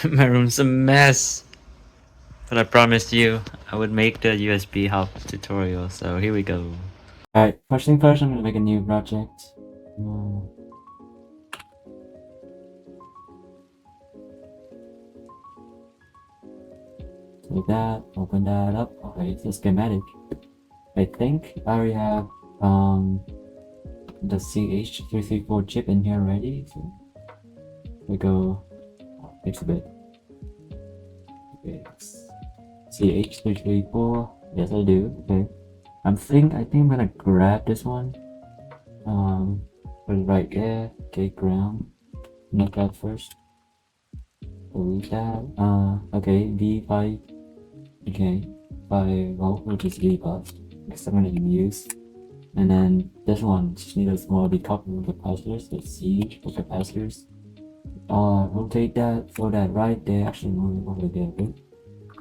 My room's a mess. But I promised you I would make the USB hub tutorial, so here we go. Alright, first thing first, I'm gonna make a new project. Like that, open that up. Okay, it's a schematic. I think I already have the CH334 chip in here already, so we go fix a bit. Okay, CH334. Yes, I do. Okay, I think I'm gonna grab this one. Put it right there. Okay, ground. Make that first. Delete that. Okay, V5. Okay, 5 volt, which is V bus. Next I'm gonna use. And then this one just need a small decoupling capacitors, the C for capacitors. Rotate that, throw that right there, actually move it over there a bit.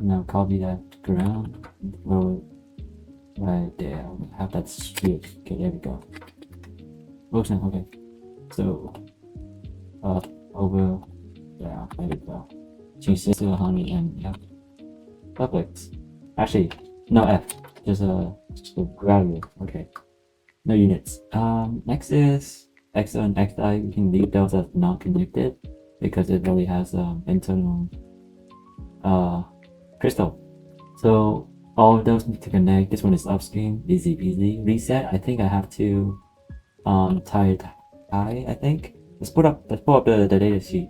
Now copy that to ground, throw it right there, have that switch. Okay, there we go. Works now, okay. So, over, yeah, there we go. Change this to 100 and yeah. Perfect. Actually, no F, just a value, okay. No units. Next is XO and XI. We can leave those as not connected because it really has internal crystal. So all of those need to connect. This one is upstream, easy peasy. Reset. I think I have to tie it high. I think. Let's pull up the data sheet.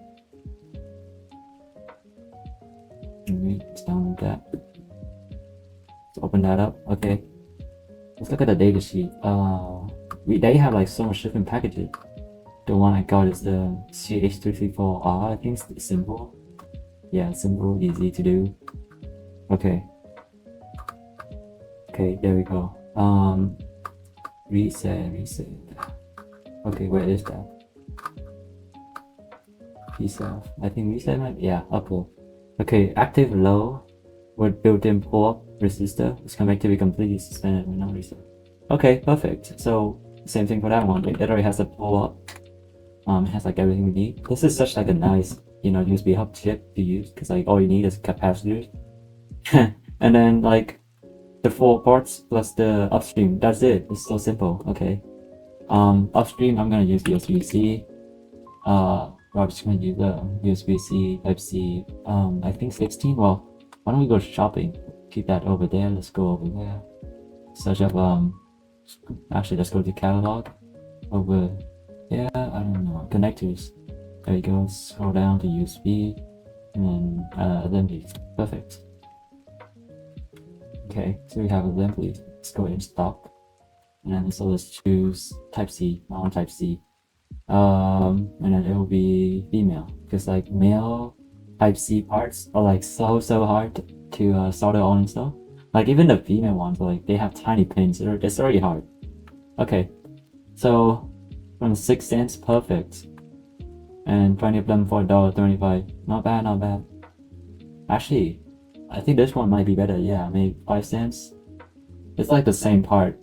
Let's download that. Let's open that up. Okay. Let's look at the data sheet. They have like so much different packages. The one I got is the CH334R. I think it's simple. Yeah, simple, easy to do. Okay. Okay, there we go. Reset. Okay, where is that? Reset. I think reset might. Yeah, upload. Okay, active low with built-in pull-up resistor is connected to be completely suspended when not reset. Okay, perfect. So same thing for that one. It already has a pull-up. It has like everything we need. This is such like a nice, USB hub chip to use because like all you need is capacitors, and then like the 4 ports plus the upstream. That's it. It's so simple. Okay. Upstream I'm gonna use USB-C. I'm just gonna use the USB-C Type C. I think 16. Well, why don't we go shopping? Keep that over there. Let's go over there. Search up actually let's go to catalog. Over there, I don't know. Connectors. There you go. Scroll down to USB and assembly. Perfect. Okay, so we have assembly. Let's go in stock. And then so let's choose Type C. I want Type C. And then it will be female because like male Type C parts are like so hard to solder on and stuff. Like even the female ones, like they have tiny pins. It's already hard. Okay, so from 6 cents, perfect, and 20 of them for $1.35. Not bad, not bad. Actually, I think this one might be better. Yeah, maybe 5 cents. It's like the same part.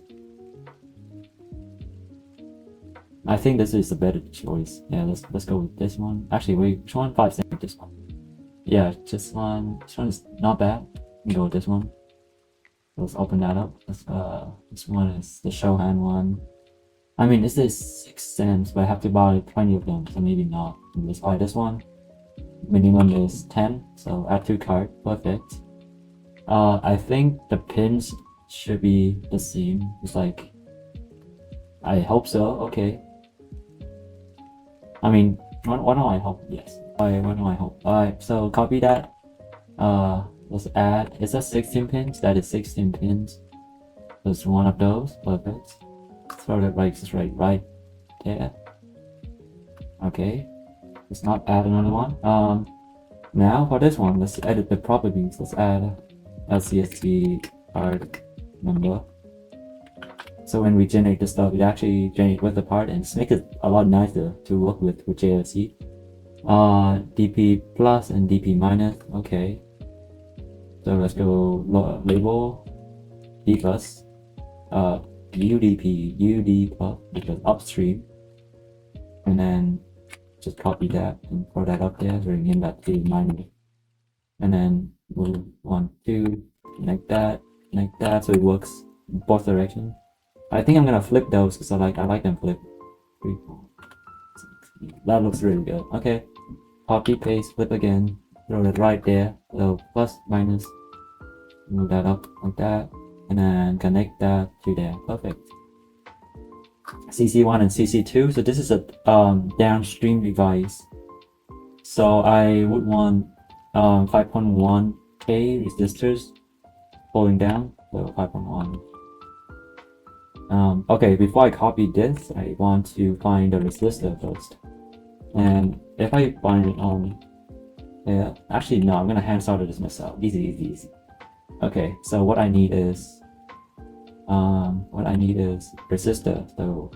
I think this is a better choice. Yeah, let's go with this one. Actually, wait, which one? 5 cents. This one. Yeah, this one. This one is not bad. Go with this one. Let's open that up. This one is the Shohan one. I mean, this is 6 cents, but I have to buy 20 of them, so maybe not. Let's buy this one. Minimum is 10, so add to cart. Perfect. I think the pins should be the same. It's like, I hope so. Okay. I mean, why don't I hope? Yes. Why don't I hope? Alright, so copy that. Let's add. Is that 16 pins? That is 16 pins. There's one of those. Perfect. Throw that right there. Okay. Let's not add another one. Now for this one, let's edit the properties. Let's add LCST part number. So when we generate the stuff, it actually generates with the part and just make it a lot nicer to work with JLC. DP plus and DP minus. Okay. So let's go label D plus. UDP UD plus because upstream, and then just copy that and throw that up there, bring in that 3 minus, and then move 1, 2, like that, so it works in both directions. I think I'm gonna flip those because I like them flipped. 3, 4, 6, 8. That looks really good. Okay, copy, paste, flip again, throw it right there. So plus, minus, move that up like that, and then connect that to there. Perfect. CC1 and CC2. So this is a downstream device. So I would want 5.1K resistors pulling down. So 5.1. Okay, before I copy this, I want to find the resistor first. And if I find yeah, actually no, I'm gonna hand solder this myself. Easy. Okay, so what I need is resistor. So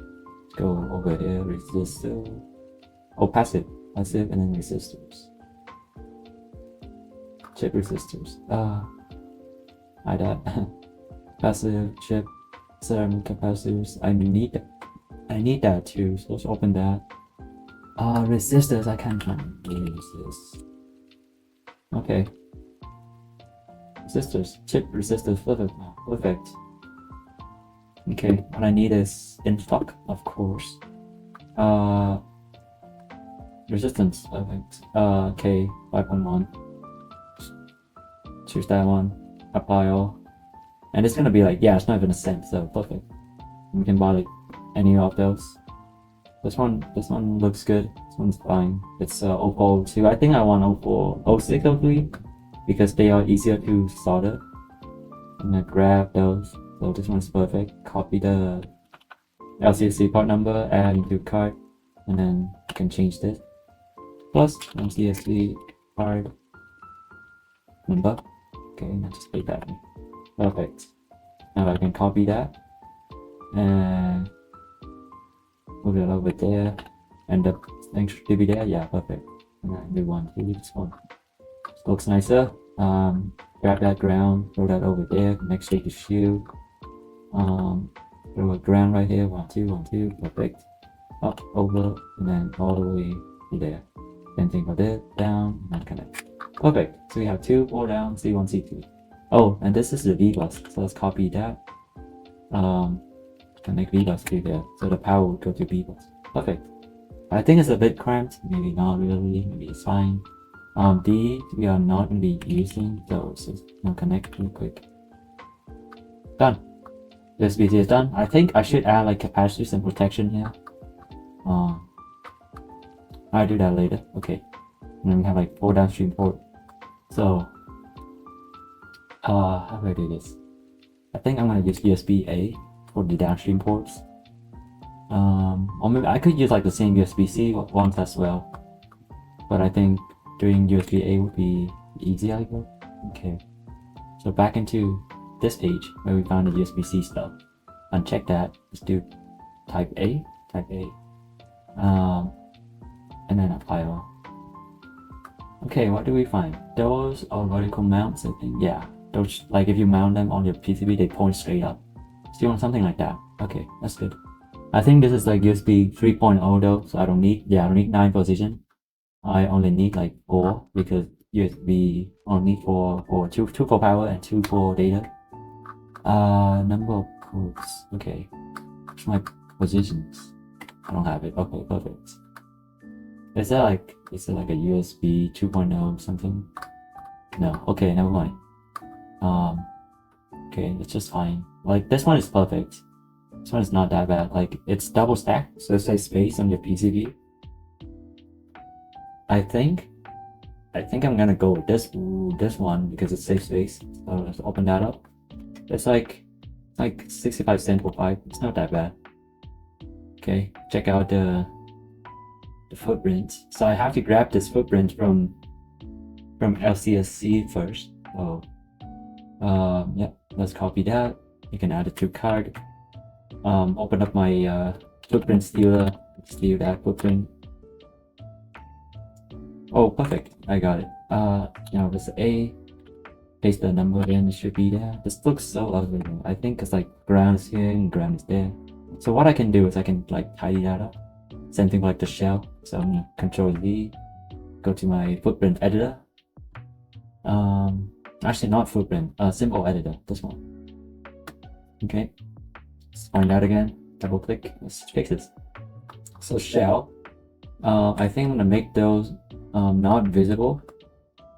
go over here, resistor. Oh, passive, and then resistors. Chip resistors. Like that. Passive chip ceramic capacitors. I need that too. So let's open that. Resistors. I can't use this. Okay. Resistors. Chip resistors. Perfect. Okay. What I need is in stock, of course. Resistance. Perfect. K 5.1. Choose that one. Apply all. And it's gonna be like, yeah, it's not even a cent, so perfect. We can buy like any of those. This one looks good. This one's fine. It's 0402. I think I want 0406 hopefully, because they are easier to solder. I'm gonna grab those. So this one's perfect. Copy the LCSC part number, add into card, and then you can change this. Plus LCSC card number. Okay, now just put that in. Perfect. Now I can copy that and move it over there, and the thing should be there. Yeah, perfect. And then we want to this one. Looks nicer. Grab that ground, throw that over there, connect straight to shield. Throw a ground right here. 1, 2, 1, 2. Perfect. Up, over, and then all the way to there. Same thing for this, down, and then connect. Perfect. So we have 2, 4 down, C1, C2. Oh, and this is the V bus, so let's copy that. Connect V bus to there, so the power will go to V bus. Perfect. I think it's a bit cramped, maybe not really, maybe it's fine. D we are not going to be using, so it's just connect real quick. Done. This BT is done. I think I should add like capacitors and protection here. I'll do that later. Okay. And then we have like 4 downstream ports. So how do I do this? I think I'm gonna use USB-A for the downstream ports. Or maybe I could use like the same USB-C ones as well. But I think doing USB-A would be easier, I guess. Okay. So back into this page where we found the USB-C stuff. Uncheck that. Let's do type A. And then apply all. Okay, what do we find? Those are vertical mounts, I think. Yeah. Those, like if you mount them on your PCB, they point straight up. So you want something like that. Okay, that's good. I think this is like USB 3.0 though, so I don't need 9 position. I only need like 4 because USB only need for 2 for power and 2 for data. Number of ports. Okay. What's my positions? I don't have it. Okay, perfect. Is it like a USB 2.0 something? No. Okay, never mind. Okay, it's just fine. Like this one is perfect. This one is not that bad. Like it's double stacked, so it saves space on your PCB. I think I'm gonna go with this one because it saves space. So let's open that up. It's like 65 cents for 5. It's not that bad. Okay, check out the footprint. So I have to grab this footprint from LCSC first. So yeah, let's copy that. You can add it to card. Open up my footprint stealer. Steal that footprint. Oh, perfect. I got it. Now this A. Paste the number in. It should be there. This looks so ugly. I think it's like ground is here and ground is there. So what I can do is I can like tidy that up. Same thing like the shell. So I'm gonna Control V, go to my footprint editor. Actually not footprint, symbol editor, this one. Okay, let's find out again, double click, let's fix this. So shell, I think I'm gonna make those not visible,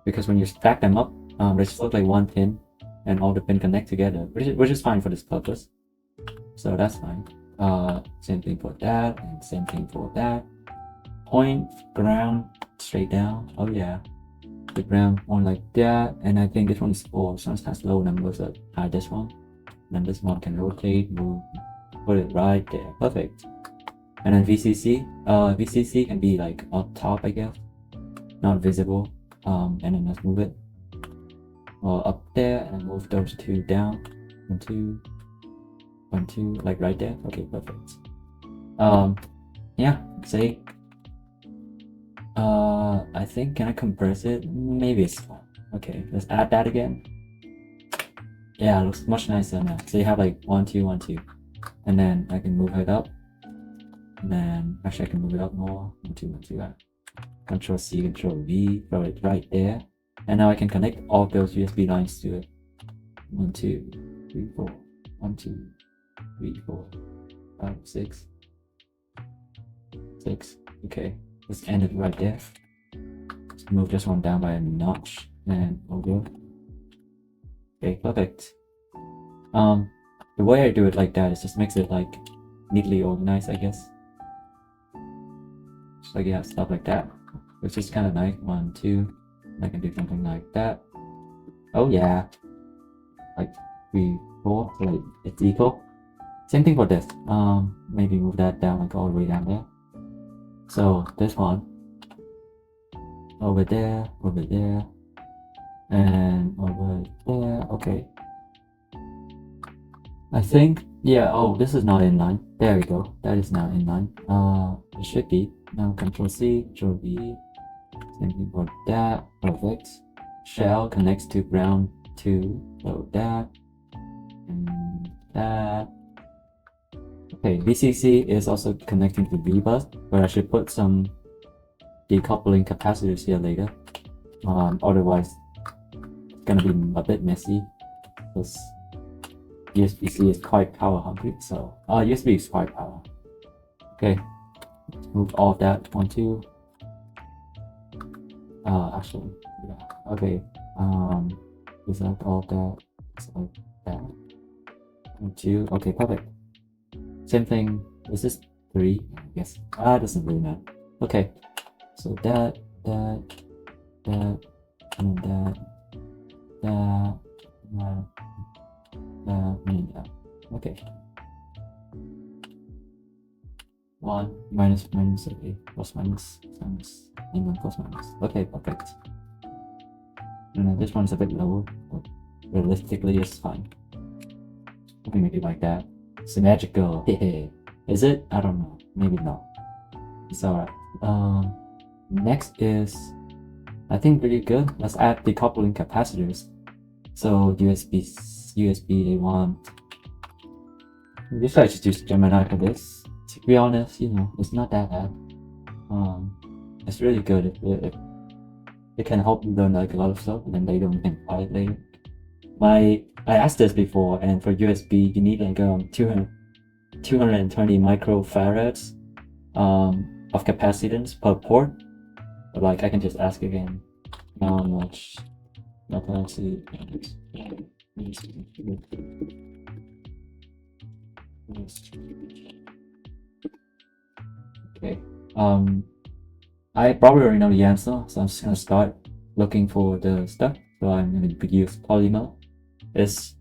because when you stack them up, they just look like one pin, and all the pin connect together, which is fine for this purpose. So that's fine. Same thing for that, and same thing for that. Point, ground, straight down. Oh yeah. The ground one like that, and I think this one is 4, so it has low numbers. So add this one. Then this one can rotate, move, put it right there. Perfect. And then VCC. VCC can be like up top, I guess. Not visible. And then let's move it. Or up there, and move those two down. 1, 2. 1, 2, like right there. Okay, perfect. Yeah, say. I think, can I compress it? Maybe it's fine. Okay, let's add that again. Yeah, it looks much nicer now. So you have like 1, 2, 1, 2. And then I can move it up. And then, actually I can move it up more. 1, 2, 1, 2. Control C, Control V, throw it right there. And now I can connect all those USB lines to it. 1, 2, 3, 4. 1, 2, 3, 4, 5, 6. 6. Okay, let's end it right there. Let's move this one down by a notch and over. Okay, perfect. The way I do it like that is just makes it like neatly organized, I guess. Just like you have stuff like that, which is kind of nice. 1, 2. I can do something like that. Oh yeah, like 3, 4. So like it's equal. Same thing for this. Maybe move that down like all the way down there. So this one over there, and over there. Okay. I think, yeah, oh, this is not inline. There we go. That is now inline. It should be. Now Control C, Control V. Same thing for that. Perfect. Shell connects to ground 2. So that. And that. Okay, VCC is also connecting to V-bus, but I should put some decoupling capacitors here later. Otherwise, it's gonna be a bit messy. Because USB-C is quite power hungry, so USB is quite power. Okay, let's move all of that. 1, 2. Actually, yeah. Okay. Select all of that. Select that. 1, 2. Okay, perfect. Same thing. Is this 3? Yes. Doesn't really matter. Okay. So that, and that, and that. Okay. 1 minus, okay, plus minus, and then plus minus. Okay, perfect. And then this one's a bit lower, but realistically it's fine. We can make it like that. Symmetrical. Is it? I don't know. Maybe not. It's alright. Next is, I think pretty good. Let's add decoupling capacitors. So USB they want. This I should use Gemini for this. To be honest, you know, it's not that bad. It's really good. It can help you learn like a lot of stuff, and then later you can apply it later. I asked this before, and for USB you need like 220 microfarads of capacitance per port. But like I can just ask again how much. Let's see. Okay. I probably already know the answer, so I'm just gonna start looking for the stuff. So I'm gonna use polymer. It's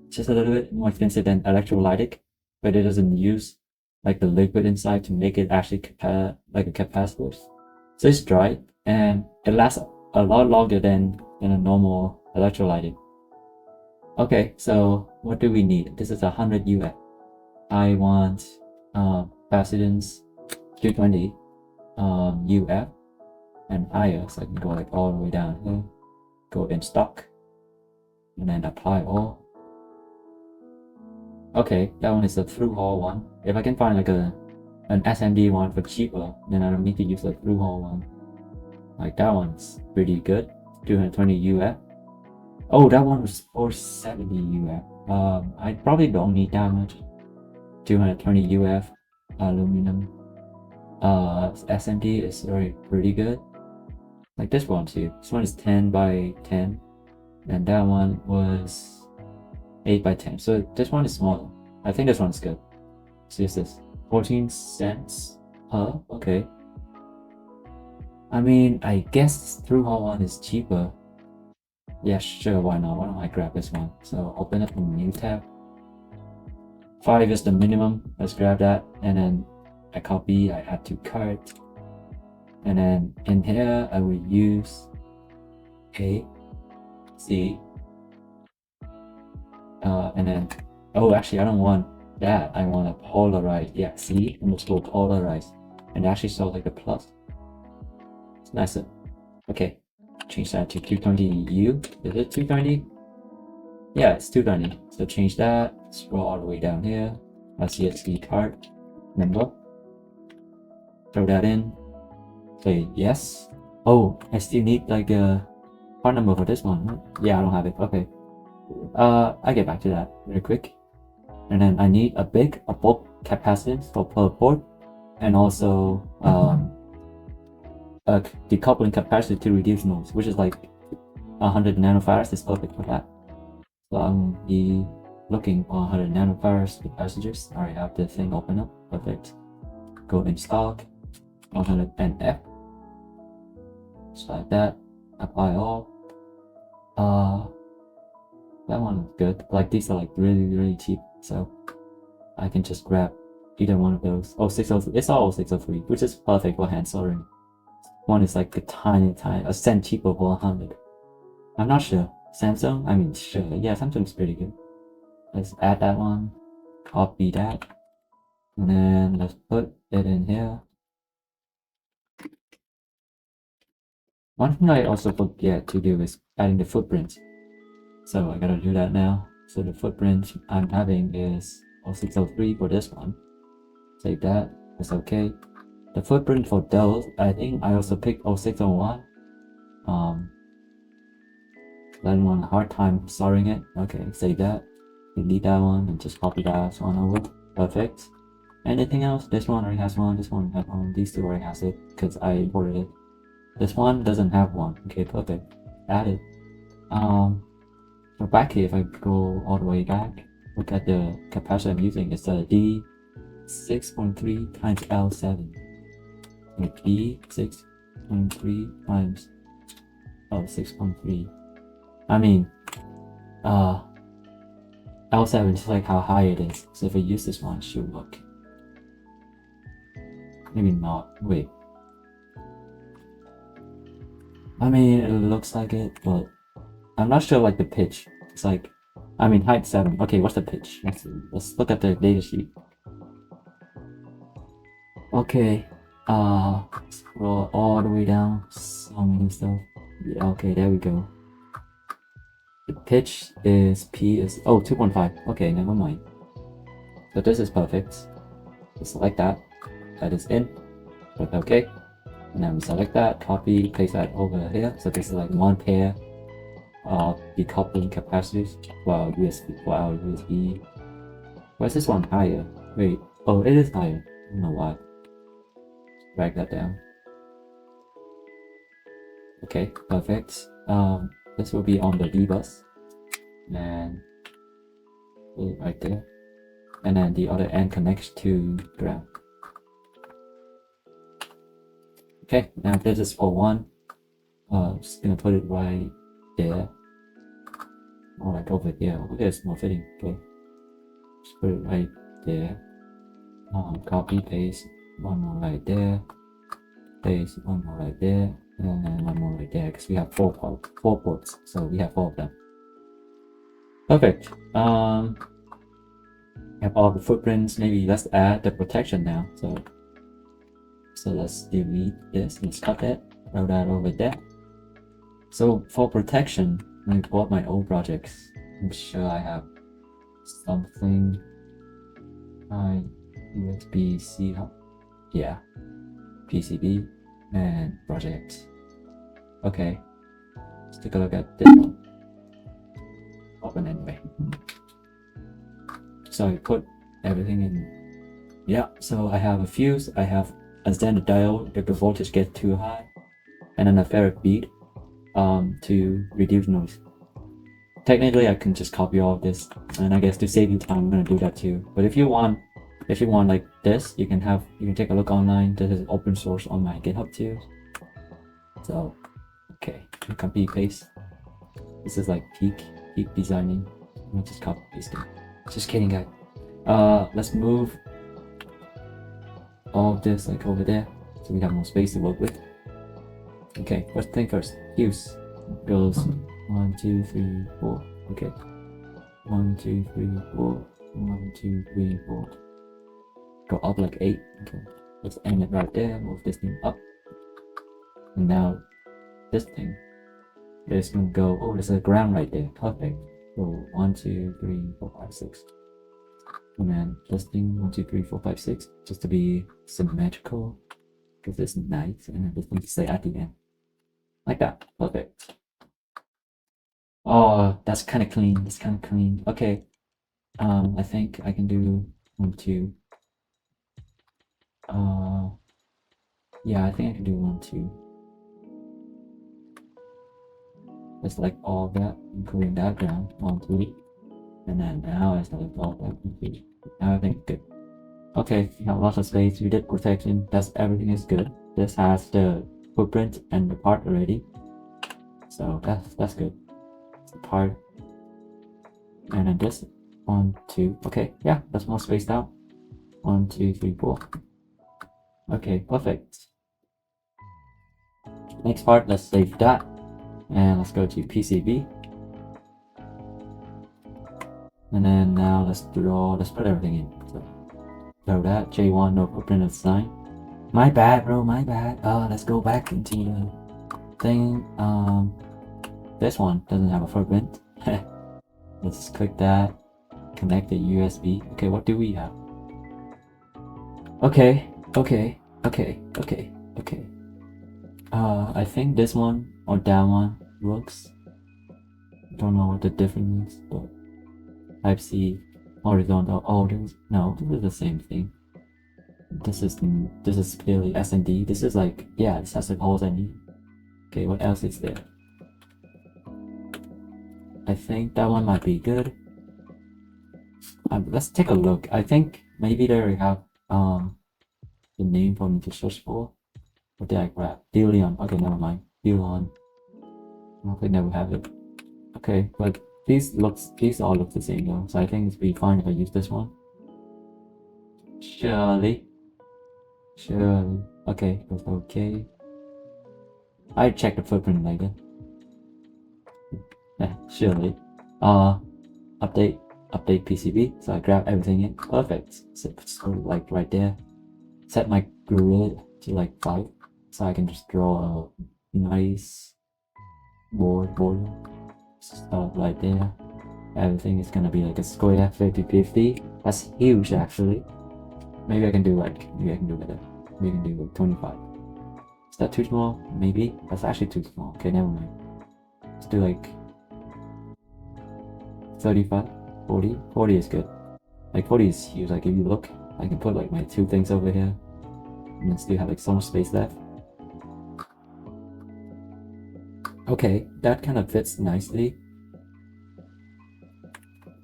just a little bit more expensive than electrolytic, but it doesn't use like the liquid inside to make it actually like a capacitor. So it's dry and it lasts a lot longer than a normal electrolytic. Okay, so what do we need? This is 100 UF. I want capacitance 220 UF and higher, so I can go like all the way down here, go in stock, and then apply all. Okay, that one is a through hole one. If I can find like a an SMD one for cheaper, then I don't need to use a through-hole one. Like that one's pretty good, 220 UF. Oh, that one was 470 UF. I probably don't need that much. 220 UF aluminum. SMD is already pretty good. Like this one too. This one is 10 by 10, and that one was 8 by 10. So this one is smaller. I think this one's good. So is this 14 cents? Okay. I mean, I guess through-hole one is cheaper. Yeah, sure, why not? Why don't I grab this one? So open up a new tab. 5 is the minimum. Let's grab that. And then I copy, I add to cart. And then in here, I will use A, C. And then, oh, actually, I don't want that. I want a polarize. Yeah, C, and let's go polarize. And actually show like a plus. It's nicer. Okay, change that to 220U. Is it 220? Yeah, it's 220. So change that. Scroll all the way down here. CH334 card number. Throw that in. Say yes. Oh, I still need like a part number for this one. Right? Yeah, I don't have it. Okay. I get back to that very quick. And then I need a bulk capacitance for per port, and also a decoupling capacitor to reduce noise, which is like 100 nanofarads is perfect for that. So I'm be looking for 100 nanofarads capacitors. I already have the thing open up. Perfect. Go in stock. 100 NF. Just like that. Apply all. That one is good. Like these are like really cheap, so I can just grab either one of those. Oh, 603. It's all 603, which is perfect for hand soldering. One is like a tiny, a cent cheaper for 100. I'm not sure. Samsung? I mean, sure. Yeah, Samsung's pretty good. Let's add that one. Copy that. And then let's put it in here. One thing I also forget to do is adding the footprint. So I gotta do that now. So the footprint I'm having is 0603 for this one. Save that. It's okay. The footprint for those, I think I also picked 0601. Then one hard time soldering it. Okay, save that. Delete that one and just copy that one over. Perfect. Anything else? This one already has one. This one has one. These two already has it because I imported it. This one doesn't have one. Okay, perfect. Add it. So back here, if I go all the way back, look at the capacitor I'm using. It's a D6.3 times L7. D6.3 times L6.3. I mean, L7 is like how high it is. So if I use this one, it should work. Maybe not. Wait. I mean, it looks like it, but I'm not sure like the pitch. It's like, I mean, height 7. Okay, what's the pitch? Let's look at the data sheet. Okay, scroll all the way down. So many stuff. Yeah, okay, there we go. The pitch is P is 2.5. Okay, never mind. So this is perfect. Just select that. That is in. Click OK. And then we select that, copy, place that over here. So this is like one pair of decoupling capacitors for our USB. Why is this one higher? Wait, oh, it is higher. I don't know why. Drag that down. Okay, perfect. This will be on the D bus. And put it right there. And then the other end connects to ground. Okay, now this is for one. Just gonna put it right there. Or like over there. Over there is more fitting. Okay. Just put it right there. Copy, paste. One more right there. Paste. One more right there. And then one more right there. Because we have four ports. So we have 4 of them. Perfect. Have all the footprints. Maybe let's add the protection now. So let's delete this. Let's cut that. Throw that over there. So for protection, I bought my old projects. I'm sure I have something. USB-C hub. yeah, PCB and project. Okay, let's take a look at this one. Open anyway. So I put everything in. Yeah, so I have a fuse, I have a standard diode if the voltage gets too high, and then a ferric bead to reduce noise. Technically, I can just copy all of this, and I guess to save you time, I'm gonna do that too. But if you want like this, you can take a look online. This is open source on my GitHub too. So, okay, copy paste. This is like peak designing. I'm just copy paste it. Just kidding, guys. Let's move all of this like over there, so we have more space to work with. Okay, first thing first, fuse goes 1, 2, 3, 4. Okay, 1, 2, 3, 4. 1, 2, 3, 4. Go up like 8. Okay, let's aim it right there. Move this thing up, and now this thing is gonna go. Oh, there's a ground right there. Perfect. So 1, 2, 3, 4, 5, 6. And then this thing 1, 2, 3, 4, 5, 6, just to be symmetrical, because it's nice, and then this thing to stay at the end. Like that. Perfect. Oh, that's kind of clean. That's kind of clean. Okay. I think I can do 1, 2. Yeah, I think I can do 1, 2. Just like all that, including that ground. 1, 2. And then now I select all that complete. Now I think good. Okay, we have lots of space. We did protection. That's everything is good. This has the footprint and the part already. So that's good. It's the part. And then this 1, 2. Okay, yeah, that's more spaced out. 1, 2, 3, 4. Okay, perfect. Next part, let's save that. And let's go to PCB. And then now let's put everything in. So throw that, J1, no footprint of design. My bad, bro, my bad. Let's go back into the thing. This one doesn't have a footprint. Let's click that, connect the USB. Okay, what do we have? Okay. I think this one or that one works. Don't know what the difference is, but Type C, horizontal. Oh, this is the same thing. This is clearly SND. This is like, yeah, this has like holes I need. Okay, what else is there? I think that one might be good. Let's take a look. I think maybe there we have the name for me to search for. What did I grab? Deleon. Okay, never mind. Deleon. I don't think that we have it. Okay, but these all look the same though, so I think it'd be fine if I use this one. Surely. Okay, goes okay. I check the footprint later. Yeah, surely. Update PCB. So I grab everything in. Perfect. So like right there. Set my grid to like 5, so I can just draw a nice board stuff right there. Everything is gonna be like a square 50-50. That's huge actually. Maybe I can do better. Maybe I can do like 25. Is that too small? Maybe. That's actually too small. Okay, never mind. Let's do like 35, 40. 40 is good. Like 40 is huge. Like if you look, I can put like my 2 things over here, and then still have like so much space left. Okay, that kind of fits nicely.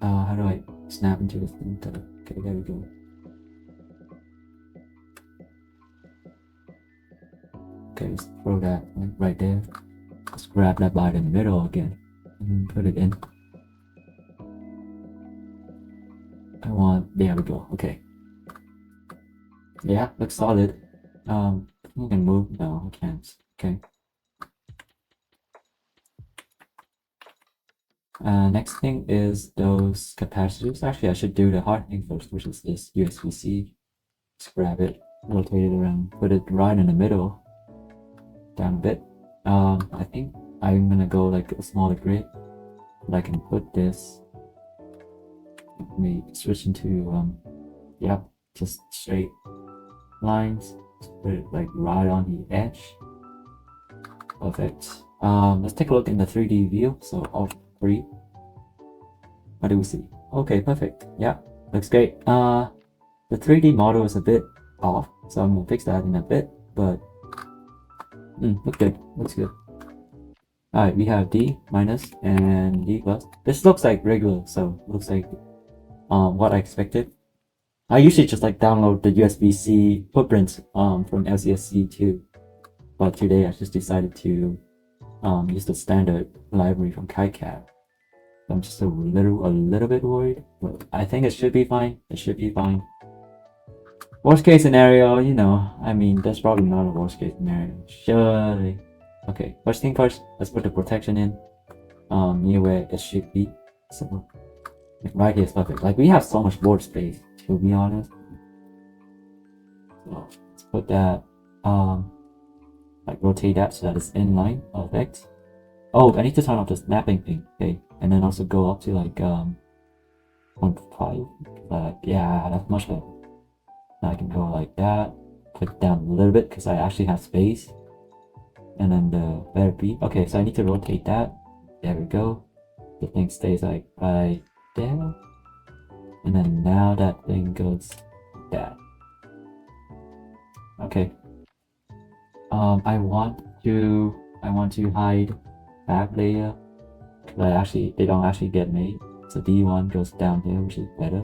How do I snap into this thing? Okay, there we go. Okay, let's throw that like right there. Let's grab that bar in the middle again and put it in. There we go. Okay. Yeah, looks solid. I can move. No, I can't. Okay. Next thing is those capacitors. Actually, I should do the hard thing first, which is this USB-C. Let's grab it, rotate it around, put it right in the middle, down a bit. I think I'm gonna go like a smaller grid, but I can put this. Let me switch into yeah, just straight lines. Put it like right on the edge. Perfect. Let's take a look in the 3D view. So Alt 3. What do we see? Okay, perfect. Yeah, looks great. The 3D model is a bit off, so I'm gonna fix that in a bit. But look good. Looks good. Alright, we have D minus and D plus. This looks like regular, so looks like what I expected. I usually just like download the USB-C footprints from LCSC2, but today I just decided to use the standard library from KiCad. I'm just a little bit worried, but I think it should be fine. It should be fine. Worst case scenario, you know, I mean, there's probably not a worst case scenario. Surely. Okay, first thing first, let's put the protection in near where it should be. So right here is perfect. Like, we have so much board space, to be honest. So let's put that like rotate that so that it's in line. Perfect. Oh, I need to turn off the snapping thing. Okay, and then also go up to like 0.5. Yeah, that's much better. Now I can go like that, put it down a little bit because I actually have space. And then the better beat. Okay, so I need to rotate that. There we go. The thing stays like right there. And then now that thing goes like that. Okay. I want to hide back layer. But they don't actually get made. So D1 goes down here, which is better.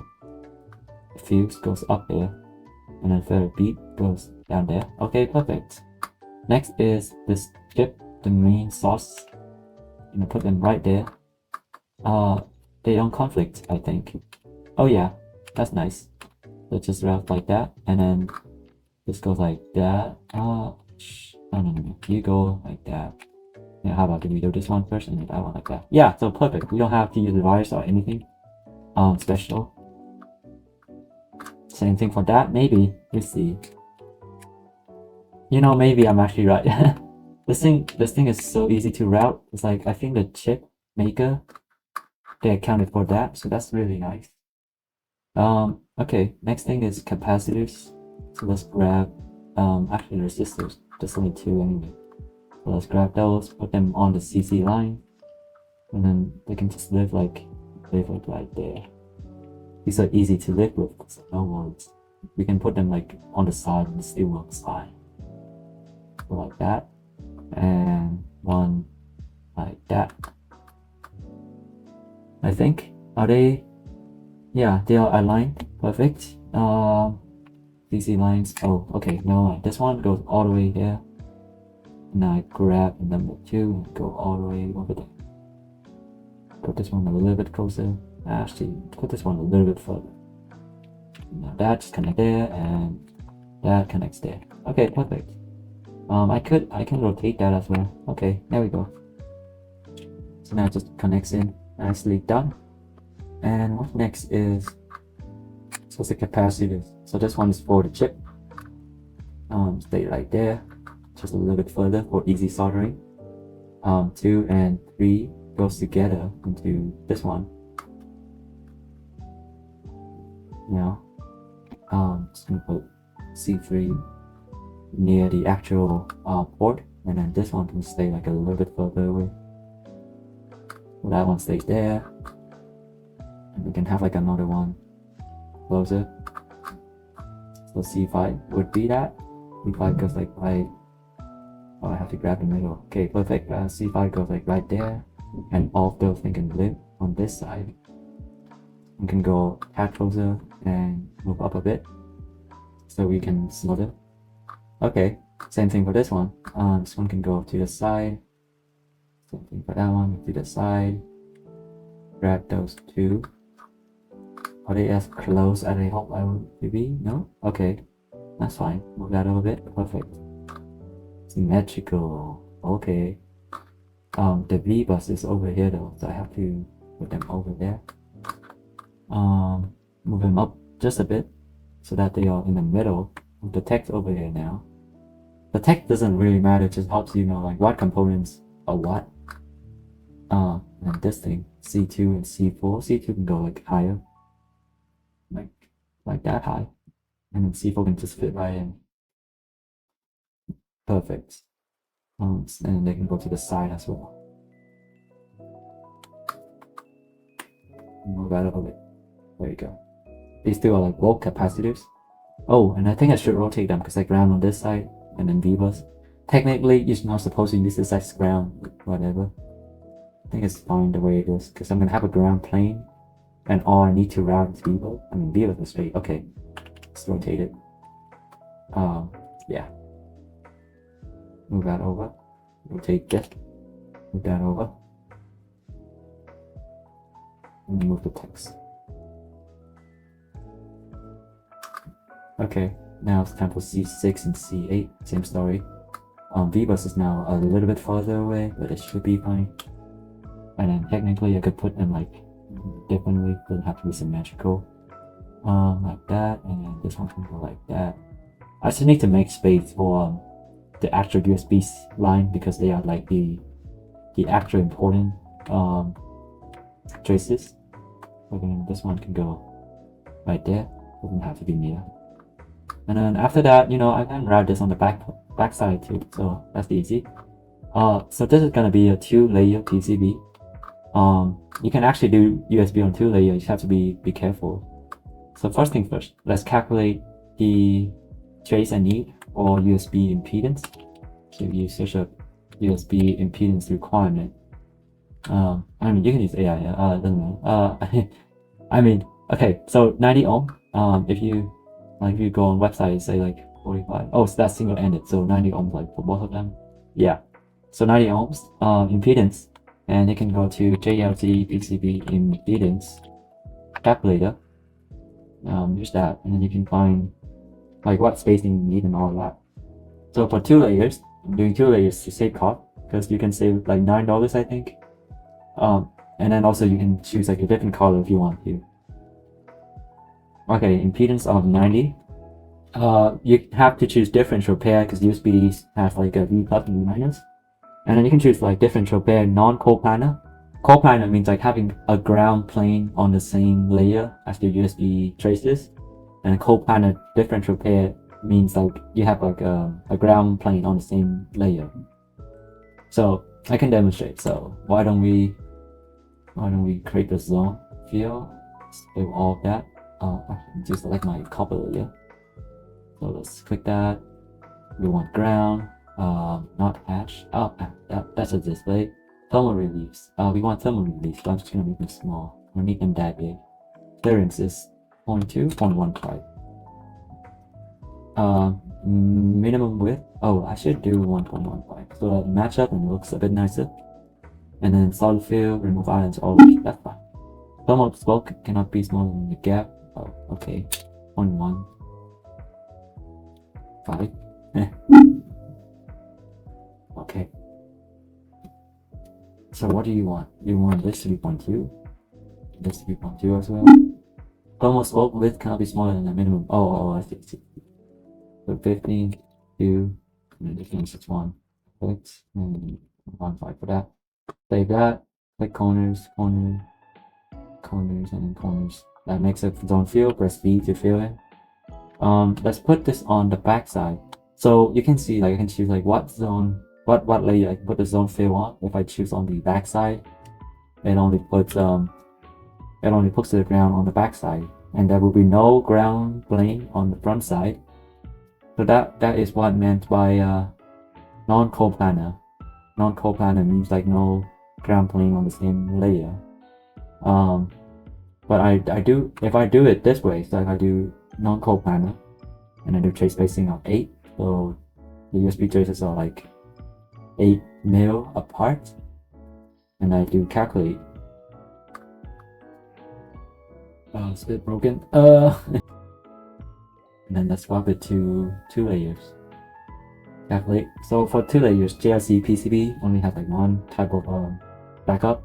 The fuse goes up there. And then feather beat goes down there. Okay, perfect. Next is this chip, the main source. I'm gonna put them right there. They don't conflict, I think. Oh yeah, that's nice. So just route like that, and then this goes like that. No, you go like that. Yeah, how about we do this one first and then that one like that? Yeah, so perfect. We don't have to use the wires or anything special. Same thing for that, maybe. Let's see. You know, maybe I'm actually right. This thing is so easy to route. It's like, I think the chip maker, they accounted for that, so that's really nice. Okay, next thing is capacitors. So let's grab, actually resistors, there's only two anyway. So let's grab those, put them on the CC line, and then they can just live like right there. These are easy to live with, so no worries. We can put them like on the side and it still works fine. So like that, and one like that. I think, are they? Yeah, they are aligned. Perfect. DC lines. Oh, okay. No, this one goes all the way there. And I grab number 2 and go all the way over there. Put this one a little bit closer. Actually, put this one a little bit further. Now that just connects there, and that connects there. Okay, perfect. I can rotate that as well. Okay, there we go. So now it just connects in. Nicely done. And what next is, so it's the capacitors. So this one is for the chip. Stay right there, just a little bit further for easy soldering. 2 and 3 goes together into this one. Now, just gonna put C3 near the actual port, and then this one can stay like a little bit further away. So that one stays there. And we can have like another one closer. So C5 would be that. C5 goes like right. Oh, I have to grab the middle. Okay, perfect. C5 goes like right there. And all of those things can live on this side. We can go a tad closer and move up a bit. So we can solder. Okay, same thing for this one. This one can go to the side. Same thing for that one, to the side. Grab those two. Are they as close as I hope I would be? No? Okay, that's fine. Move that a little bit. Perfect. Symmetrical. Okay. The V bus is over here though, so I have to put them over there. Move them up just a bit so that they are in the middle with the text over here now. The text doesn't really matter, it just helps you know like what components are what. And this thing, C2 and C4. C2 can go like higher. Like that high. And then C4 can just fit right in. Perfect. And they can go to the side as well. Move out of it. There you go. These two are like bulk capacitors. Oh, and I think I should rotate them because I ground on this side and then V-bus. Technically, you're not supposed to use this as ground, whatever. I think it's fine the way it is because I'm gonna have a ground plane, and all I need to route is V-bus. I mean, V-bus is straight. Okay, let's rotate it. Yeah. Move that over. Rotate this. Move that over. And move the text. Okay, now it's time for C6 and C8. Same story. V-bus is now a little bit farther away, but it should be fine. And then technically I could put them like differently, doesn't have to be symmetrical. Like that, and then this one can go like that. I just need to make space for the actual USB line because they are like the actual important traces. Okay, this one can go right there, doesn't have to be near. And then after that, you know, I can route this on the back side too, so that's easy. So this is gonna be a 2-layer PCB. You can actually do USB on 2 layers, you just have to be careful. So first thing first, let's calculate the trace I need for USB impedance. So you search up USB impedance requirement. I mean, you can use AI, doesn't matter. I mean, okay, so 90 ohm, if you go on website, say like 45. Oh, so that's single-ended, so 90 ohms like for both of them. Yeah, so 90 ohms impedance, and you can go to JLT PCB impedance calculator. Use that, and then you can find like what spacing you need and all that. So for 2 layers, I'm doing 2 layers to save cost because you can save like $9, I think. And then also you can choose like a different color if you want to. Okay, impedance of 90. You have to choose differential pair because USB has like a V plus and V minus. And then you can choose like differential pair non-coplanar. Coplanar means like having a ground plane on the same layer as the USB traces. And coplanar differential pair means like you have like a ground plane on the same layer. So I can demonstrate. So why don't we create the zone field? Save all of that. Just select my copper layer. So let's click that. We want ground, not hash. Oh, that's a display. Thermal release. We want thermal release, so I'm just gonna make them small. I don't need them that big. Clearance is 0.2, 0.15. Minimum width. Oh, I should do 1.15 so that match up and looks a bit nicer. And then solid field, remove islands, all that's fine. Thermal smoke cannot be smaller than the gap. Oh, okay. 0.1. 5. Okay. So what do you want? You want this to be 0.2? This to be 0.2 as well? Thermal smoke width cannot be smaller than the minimum. Oh, I see. So 15, 2, and the difference is 1. Clicks, and 1.5 for that. Save that. Click corners, and then corners. That makes it zone fill. Press V to fill it. Let's put this on the back side. So you can see, like, I can choose like what zone, what layer I can put the zone fill on. If I choose on the back side, it only puts to the ground on the back side, and there will be no ground plane on the front side. So that is what meant by non-coplanar. Non-coplanar means like no ground plane on the same layer. But if I do it this way, so if I do non-coplanar and I do trace spacing of 8, so the USB traces are like 8 mil apart, and I do calculate. It's a bit broken. And then let's swap it to 2 layers. Calculate. So for 2 layers, JLC PCB only has like one type of backup.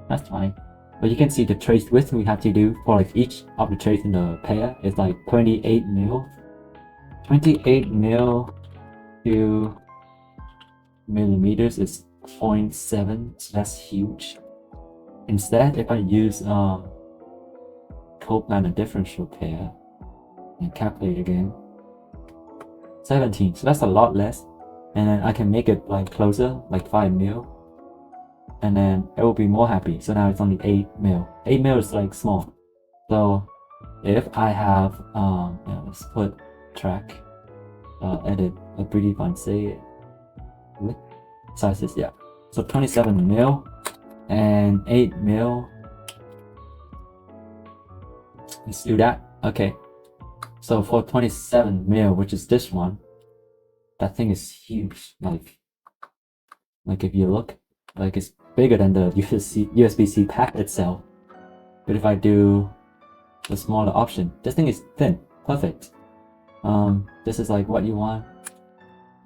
That's fine. But you can see the trace width we have to do for like each of the trace in the pair is like 28 mil. 28 mil to millimeters is 0.7, so that's huge. Instead, if I use coplanar differential pair and calculate again, 17, so that's a lot less. and then I can make it like closer, like 5 mil, and then it will be more happy. So now it's only 8 mil. 8 mil is like small. So if I have yeah, let's put track edit a predefine say sizes, yeah. So 27 mil and 8 mil. Let's do that. Okay. So for 27 mil, which is this one, that thing is huge. Like if you look, like it's bigger than the USB-C pack itself. But if I do the smaller option, this thing is thin, perfect. This is like what you want,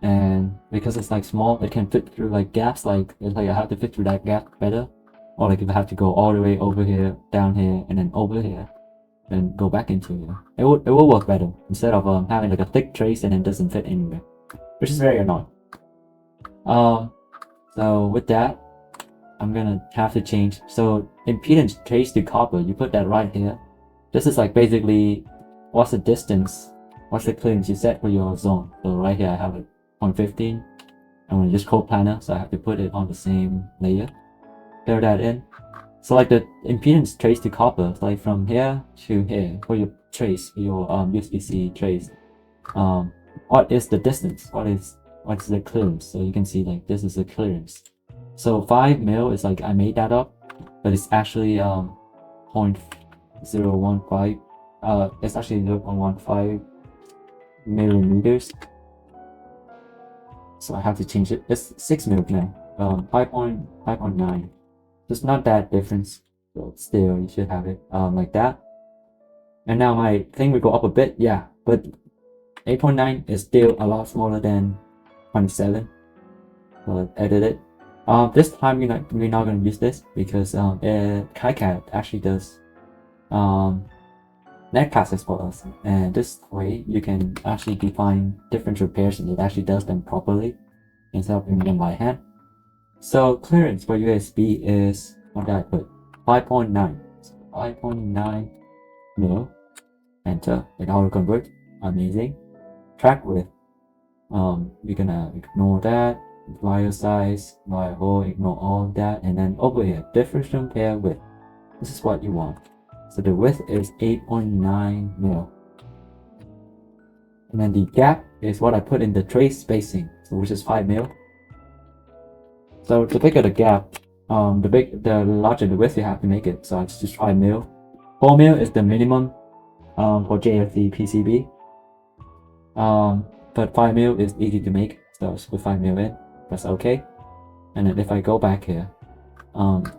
and because it's like small, it can fit through like gaps. Like it's like I have to fit through that gap better, or like if I have to go all the way over here, down here, and then over here, and go back into here, it will work better instead of having like a thick trace and it doesn't fit anywhere, which is very annoying. So with that, I'm gonna have to change. So impedance trace to copper, you put that right here. This is like basically what's the distance, what's the clearance you set for your zone. So right here I have it 0.15. I'm gonna just code planner, so I have to put it on the same layer. Fill that in. So like the impedance trace to copper, like from here to here for your trace, for your USB-C trace. What is the distance? What's the clearance? So you can see like this is the clearance. So 5 mil is like I made that up, but it's actually 0.015. It's actually 0.15 millimeters. So I have to change it. It's 6 mil now. 5.9. It's not that difference, but still you should have it like that. And now my thing will go up a bit, yeah, but 8.9 is still a lot smaller than 27. So let's edit it. This time we're not gonna use this because KiCad actually does netclasses for us, and this way you can actually define differential pairs and it actually does them properly instead of doing them by hand. So clearance for USB is what did I put? 5.9. So 5.9 mil. Enter. It auto convert. Amazing. Track width. We're gonna ignore that. Wire size, wire hole, ignore all of that, and then over here, differential pair width. This is what you want. So the width is 8.9 mil. And then the gap is what I put in the trace spacing, so which is 5 mil. So the bigger the gap, the larger the width you have to make it. So it's just 5 mil. 4 mil is the minimum for JFE PCB. But 5 mil is easy to make, so let's put 5 mil in. Press OK. And then if I go back here,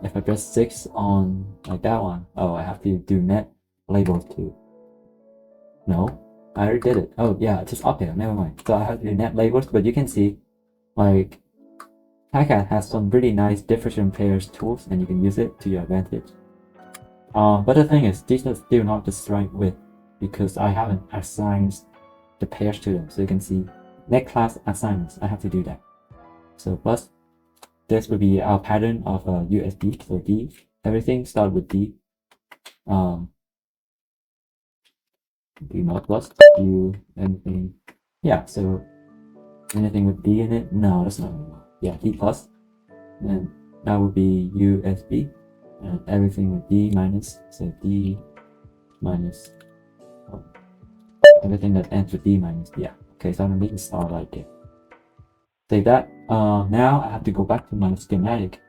if I press 6 on like that one, oh, I have to do net labels too. No, I already did it. Oh yeah, it's just up here, never mind. So I have to do net labels, but you can see like KiCad has some really nice differential pairs tools and you can use it to your advantage. But the thing is, these are still not the right width because I haven't assigned the pairs to them. So you can see net class assignments, I have to do that. So plus this will be our pattern of USB. So D, everything start with D. D not plus, U, anything. Yeah, so anything with D in it? No, that's not. Yeah, D plus. And that would be USB. And everything with D minus. So D minus. Oh, everything that ends with D minus. Yeah. Okay, so I'm gonna make it start right there. Save that. Now I have to go back to my schematic,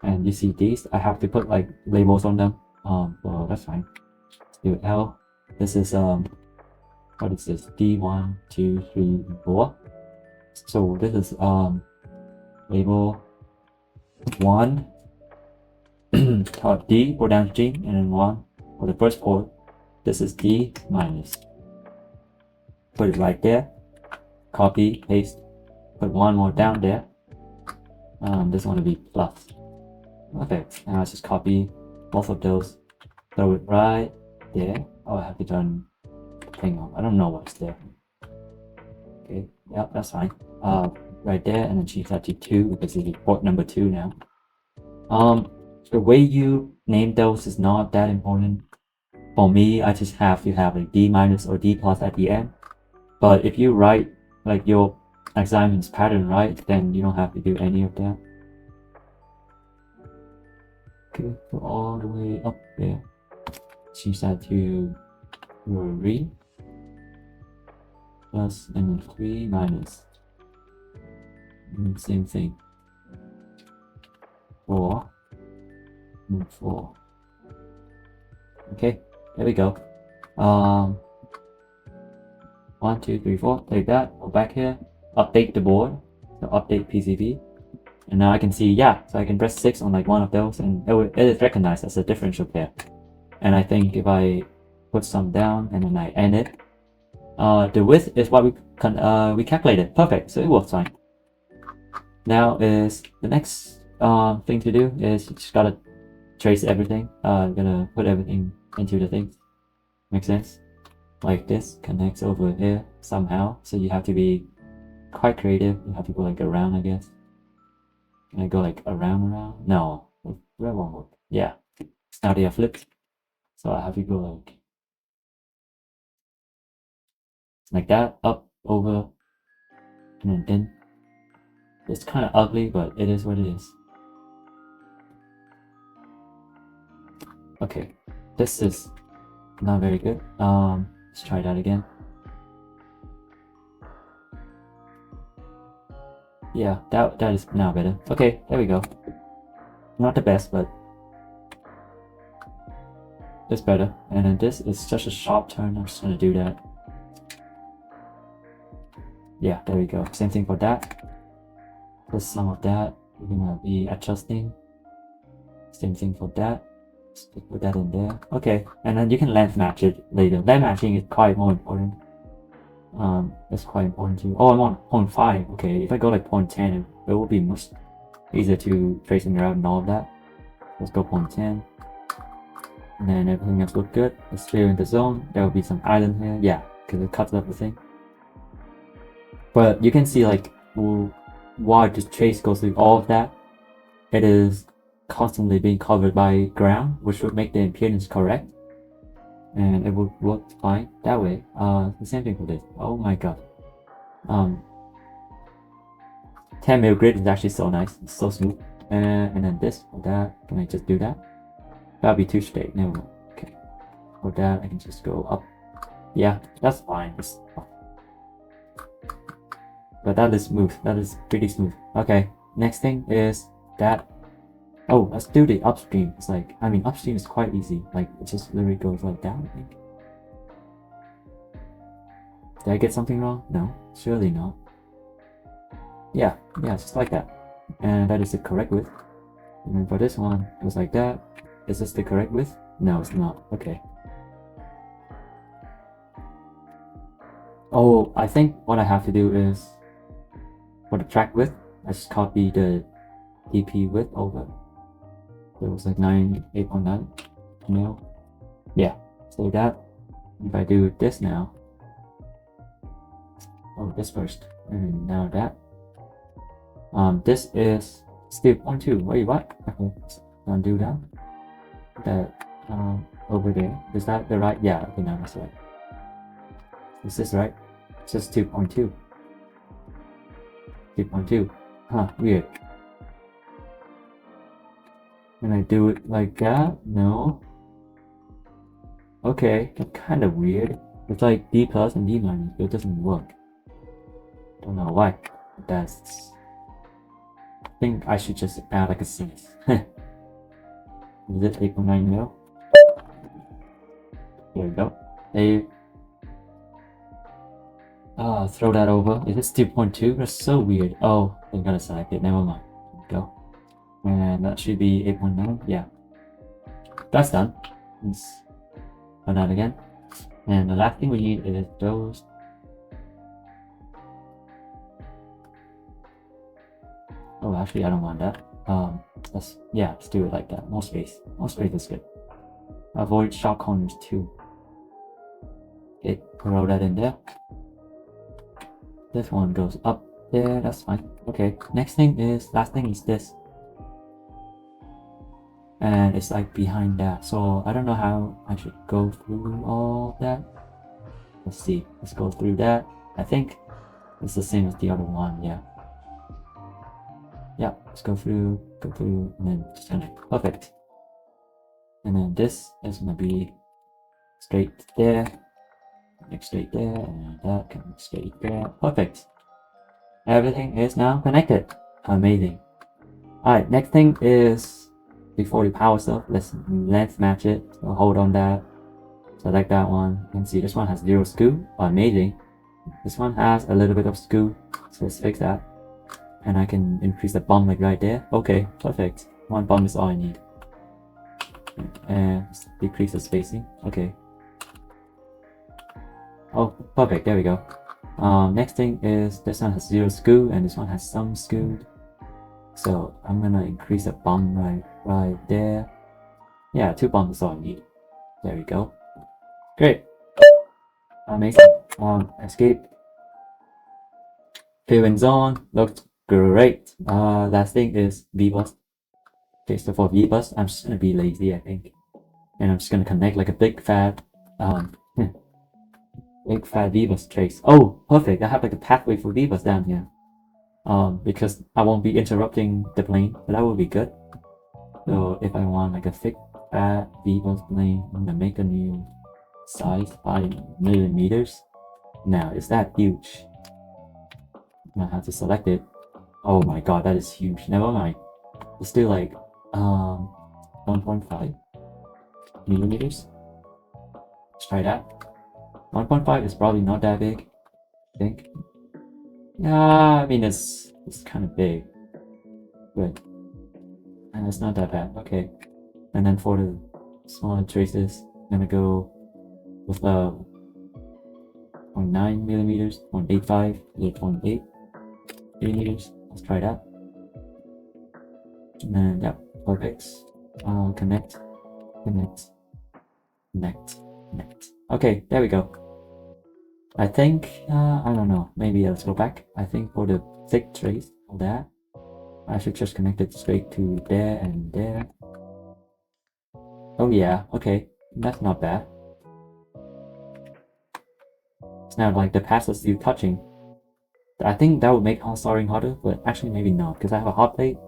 and you see these. I have to put like labels on them. Well, that's fine. Let's do L. This is what is this? D1, 2, 3, 4. So this is label 1. D for downstream, and then 1 for the first port. This is D minus. Put it right there. Copy, paste. Put one more down there. This one will be plus. Okay, now let's just copy both of those. Throw it right there. Oh, I have to turn the thing on. I don't know what's there. Okay, yep, that's fine. Right there, and then change that to 2 because it's port number 2 now. The way you name those is not that important. For me, I just have to have like D minus or D plus at the end. But if you write like your assignments pattern right, then you don't have to do any of that. Okay, go all the way up there. Change that to 3 plus and 3 minus. And same thing. 4 and 4. Okay, there we go. 1, 2, 3, 4. Take that. Go back here. Update the board. So update PCB. And now I can see, yeah, so I can press 6 on like one of those and it is recognized as a differential pair. And I think if I put some down and then I end it, the width is what we calculated. Perfect, so it works fine. Now is the next thing to do is you just gotta trace everything. Gonna put everything into the thing. Make sense? Like this connects over here somehow. So you have to be quite creative. You have to go like around, I guess. Can I go like around? No, that won't work. Yeah, now they are flipped. So I have to go like that, up, over, and then it's kind of ugly, but it is what it is. Okay, this is not very good. Let's try that again. Yeah, that is now better. Okay, there we go. Not the best, but it's better. And then this is just a sharp turn. I'm just gonna do that. Yeah, there we go. Same thing for that. Plus some of that. We're gonna be adjusting. Same thing for that. Just put that in there. Okay, and then you can length match it later. Length matching is quite more important. It's quite important too. Oh, I'm on 0.5. Okay, if I go like 0.10, it will be much easier to trace in route and all of that. Let's go 0.10. And then everything else looks good. Let's clear in the zone. There will be some island here. Yeah, because it cuts everything. But you can see like while the trace goes through all of that, it is constantly being covered by ground, which would make the impedance correct. And it would work fine that way. The same thing for this. Oh my god. 10 mil grid is actually so nice. It's so smooth. And then this for that. Can I just do that? That'll be too straight. Never mind. Okay. For that, I can just go up. Yeah, that's fine. But that is smooth. That is pretty smooth. Okay. Next thing is that. Oh, let's do the upstream. It's like, I mean, upstream is quite easy. Like, it just literally goes like down, I think. Did I get something wrong? No, surely not. Yeah, just like that. And that is the correct width. And then for this one, it goes like that. Is this the correct width? No, it's not. Okay. Oh, I think what I have to do is, for the track width, I just copy the DP width over. It was like 8.9 mil. Yeah, so that. If I do this now. Oh, this first. And now that. This is still 0.2. Wait, what? Okay, so undo that. That over there. Is that the right? Yeah, okay, now that's right. Is this right? It's just 2.2. 2.2. Huh, weird. Can I do it like that? No. Okay, that's kind of weird. It's like D plus and D minus, but it doesn't work. Don't know why. That's. I think I should just add like a 6. Is it 8.9 mil? Here we go. Throw that over. Is this 2.2? That's so weird. Oh, I gotta select it. Never mind. Go. And that should be 8.9. Yeah. That's done. Let's run that again. And the last thing we need is those. Oh, actually, I don't want that. Let's do it like that. More space. More space is good. Avoid sharp corners too. Okay, throw that in there. This one goes up there. That's fine. Okay. Last thing is this. And it's like behind that. So I don't know how I should go through all that. Let's see. Let's go through that. I think It's the same as the other one, yeah. Yeah, let's go through, and then just connect. Perfect. And then this is gonna be straight there, connect straight there, and that connect straight there. Perfect. Everything is now connected. Amazing. Alright, next thing is before the power stuff, let's length match it. So hold on that. Select that one. You can see this one has 0 skew. Amazing. This one has a little bit of skew. So let's fix that. And I can increase the bump like right there. Okay, perfect. One bump is all I need. And decrease the spacing. Okay. Oh, perfect. There we go. Next thing is this one has 0 skew and this one has some skew. So I'm gonna increase the bump right there. Yeah, 2 bumps is all I need. There we go. Great. Amazing. Escape. Feelings on. Looks great. Last thing is V-bus. Okay, so for V-bus, I'm just gonna be lazy, I think. And I'm just gonna connect like a big fat V-bus trace. Oh, perfect. I have like a pathway for V-bus down here. Because I won't be interrupting the plane, but that would be good. So if I want like a thick fat V-bus plane, I'm gonna make a new size 5 millimeters. Now, is that huge? I have to select it. Oh my god, that is huge. Never mind. It's still like 1.5 millimeters. Let's try that. 1.5 is probably not that big, I think. Yeah, I mean it's kind of big, but it's not that bad. Okay, and then for the smaller traces, I'm gonna go with 0.9 millimeters, 0.85, 0.8 millimeters. Let's try that. And then yeah, perfect. Connect. Okay, there we go. I think, I don't know, maybe let's go back. I think for the thick trace of that, I should just connect it straight to there and there. Oh yeah, okay, that's not bad. It's now like the path is still touching. I think that would make soldering harder, but actually maybe not, because I have a hot plate.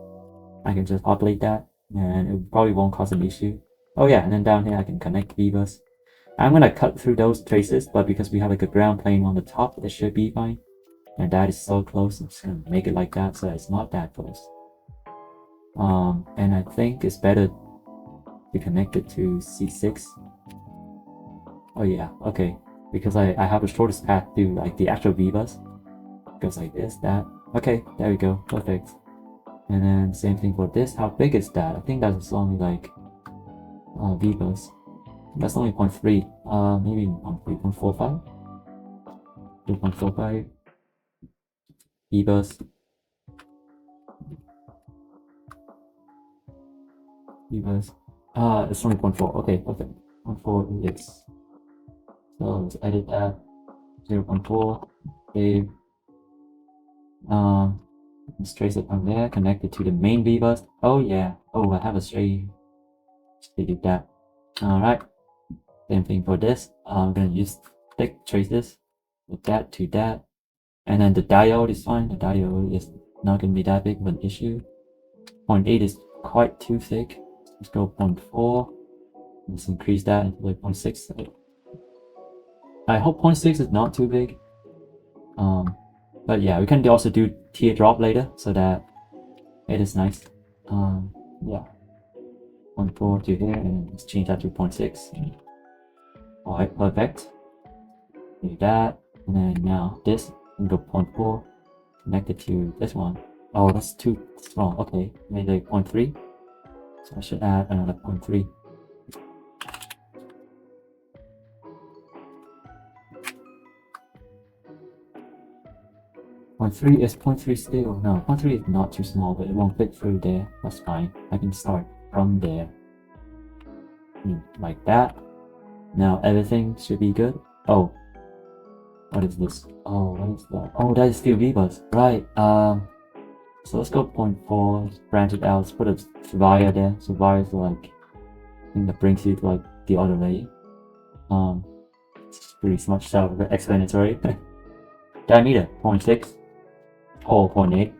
I can just hot plate that, and it probably won't cause an issue. Oh yeah, and then down here I can connect V-bus. I'm gonna cut through those traces, but because we have like a ground plane on the top, it should be fine. And that is so close, I'm just gonna make it like that so it's not that close. And I think it's better to connect it to C6. Oh yeah, okay. Because I have the shortest path to like the actual V-bus. Goes like this, that. Okay, there we go, perfect. And then same thing for this. How big is that? I think that's only like V-bus. That's only 0.3. Maybe 3.45. 3.45. V-bus. V-bus. It's only 0.4. Okay, perfect. 0.4 is. So let's edit that. 0.4. Save. Let's trace it from there. Connect it to the main V-bus. Oh yeah. Oh, I have a straight. Just delete that. Alright. Same thing for this. I'm gonna use thick traces with that to that. And then the diode is fine. The diode is not gonna be that big of an issue. 0.8 is quite too thick. Let's go 0.4. Let's increase that into like 0.6. I hope 0.6 is not too big. But yeah, we can also do teardrop later so that it is nice. Yeah. 0.4 to here and let's change that to 0.6. Alright, perfect. Do that. And then now this, and go 0.4, connect it to this one. Oh, that's too small. Okay, maybe 0.3. So I should add another 0.3. 0.3 is 0.3 still. No, 0.3 is not too small, but it won't fit through there. That's fine. I can start from there. Like that. Now everything should be good. Oh. What is this? Oh, what is that? Oh, that is still V-bus. Right. So let's go 0.4, branch it out, let's put a wire there. So wire is like thing that brings you to like the other layer. It's pretty much self-explanatory. diameter 0.6, hole 0.8.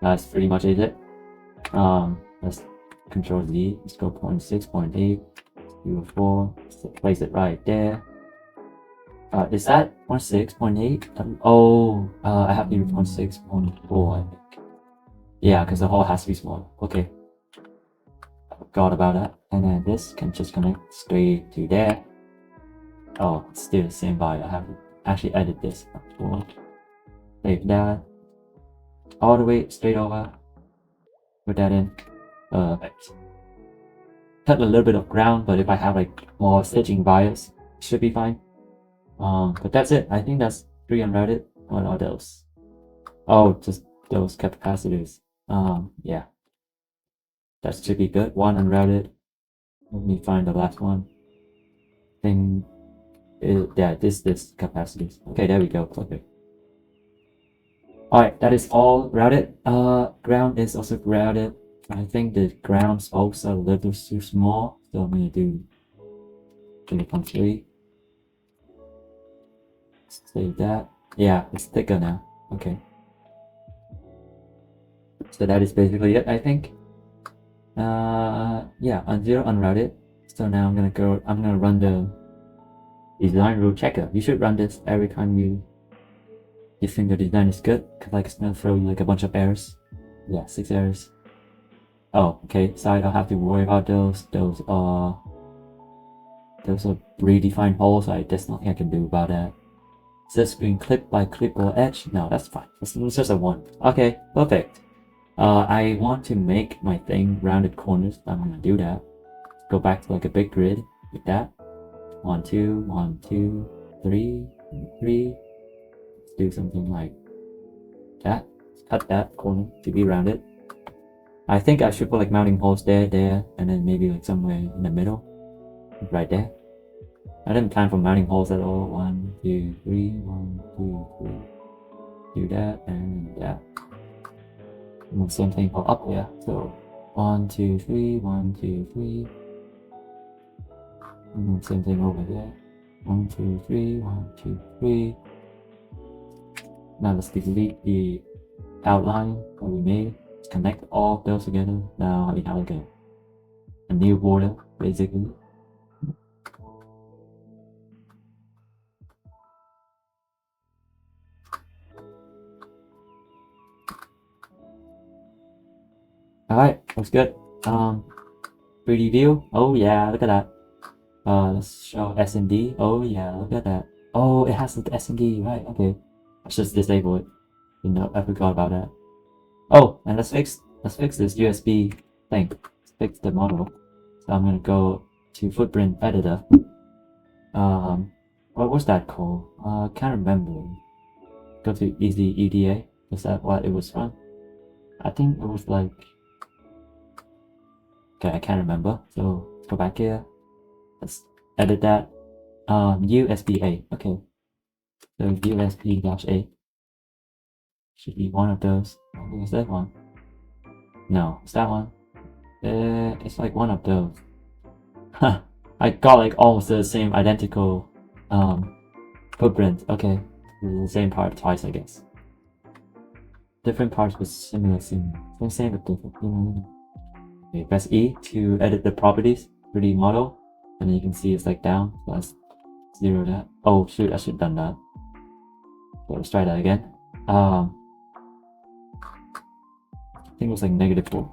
That's pretty much it. Let's Control Z. Let's go 0.6, 0.8, 4. So place it right there. Is that 0.6, 0.8? Oh, I have to do 0.6, 0.4, I think. Yeah, because the hole has to be small. Okay. I forgot about that. And then this can just connect straight to there. Oh, it's still the same value. I have to actually edit this. Save that. All the way straight over. Put that in. Perfect. Cut a little bit of ground, but if I have like more stitching bias, it should be fine. But that's it. I think that's 3 unrouted. What are those? Oh, just those capacitors. Yeah. That should be good. 1 unrouted. Let me find the last one. Yeah, this capacitors. Okay, there we go. Okay. Alright, that is all routed. Ground is also routed. I think the ground spokes are a little too small, so I'm gonna do 20.3. Save that. Yeah, it's thicker now. Okay. So that is basically it, I think. Yeah, zero unrouted. So now I'm gonna run the design rule checker. You should run this every time you think the design is good, because like it's gonna throw you like a bunch of errors. Yeah, 6 errors. Oh, okay, so I don't have to worry about those. Those are redefined holes. There's nothing I can do about that. Says screen clip by clip or edge. No, that's fine. It's just a 1. Okay, perfect. I want to make my thing rounded corners. I'm gonna do that. Go back to like a big grid with that. 1, 2, 1, 2, 3, 3. Let's do something like that. Cut that corner to be rounded. I think I should put like mounting holes there, and then maybe like somewhere in the middle. Right there. I didn't plan for mounting holes at all. 1, 2, 3, 1, 2, 3. Do that and that. And the same thing for up here. So 1, 2, 3, 1, 2, 3. And the same thing over there. 1, 2, 3, 1, 2, 3. Now let's delete the outline that we made. Let's connect all of those together. Now we have like a new border basically. Alright, looks good. 3D view. Oh yeah, look at that. Let's show SMD. Oh yeah, look at that. Oh, it has the SMD, right? Okay. Let's just disable it. You know, I forgot about that. Oh, and let's fix this USB thing. Let's fix the model. So I'm gonna go to footprint editor. What was that called? Can't remember. Go to easy EDA. Was that what it was from? I think it was like. Okay, I can't remember. So let's go back here. Let's edit that. USB-A. Okay. So USB-A should be one of those. I think it's that one. No, it's that one. It's like one of those. Huh. I got like almost the same identical footprint. Okay. The same part twice, I guess. Different parts with similar scene. Same but different. Okay, press E to edit the properties, 3D model, and then you can see it's like down. So let's zero that. Oh shoot, I should have done that. So let's try that again. I think it was like -4.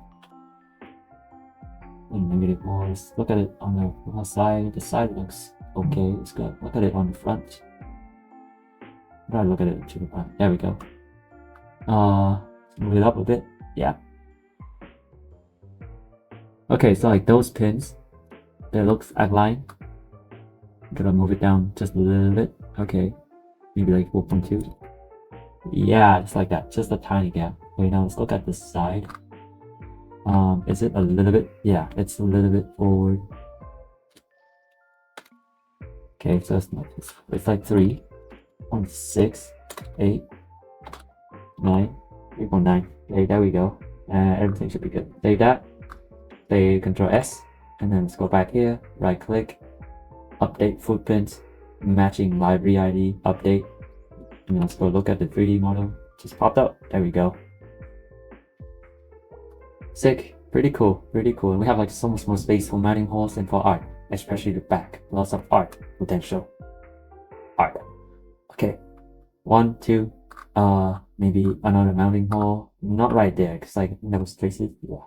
-4. Let's look at it on the side. The side looks okay. It's good. Look at it on the front. Try to look at it to the front. There we go. Move it up a bit. Yeah. Okay, so like those pins, that looks outlined. Gotta move it down just a little bit. Okay, maybe like 4.2. Yeah, just like that, just a tiny gap. Okay, now let's look at the side. Is it a little bit? Yeah, it's a little bit forward. Okay, so it's like 3.6, 8, 9, 3.9. Okay, there we go. Everything should be good. Save that. Say Control S, and then let's go back here, right click, update footprint, matching library ID, update. And let's go look at the 3D model. Just popped up. There we go. Sick. Pretty cool. Pretty cool. And we have like so much more space for mounting holes and for art, especially the back. Lots of art potential. Art. Okay. 1, 2. Maybe another mounting hole. Not right there, because I think that was traces. Yeah.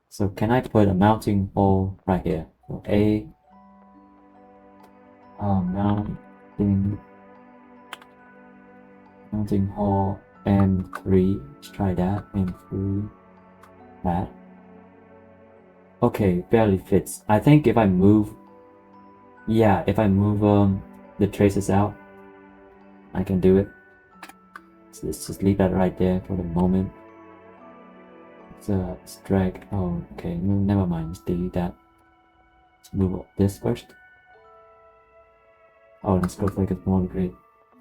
So can I put a mounting hole right here? So A. Mounting hole M3. Let's try that. M3. That. Okay, barely fits. I think if I move, yeah, if I move the traces out, I can do it. So let's just leave that right there for the moment. Let's drag. Oh, okay, never mind. Let's delete that. Let's move this first. Oh, let's go for like a small grid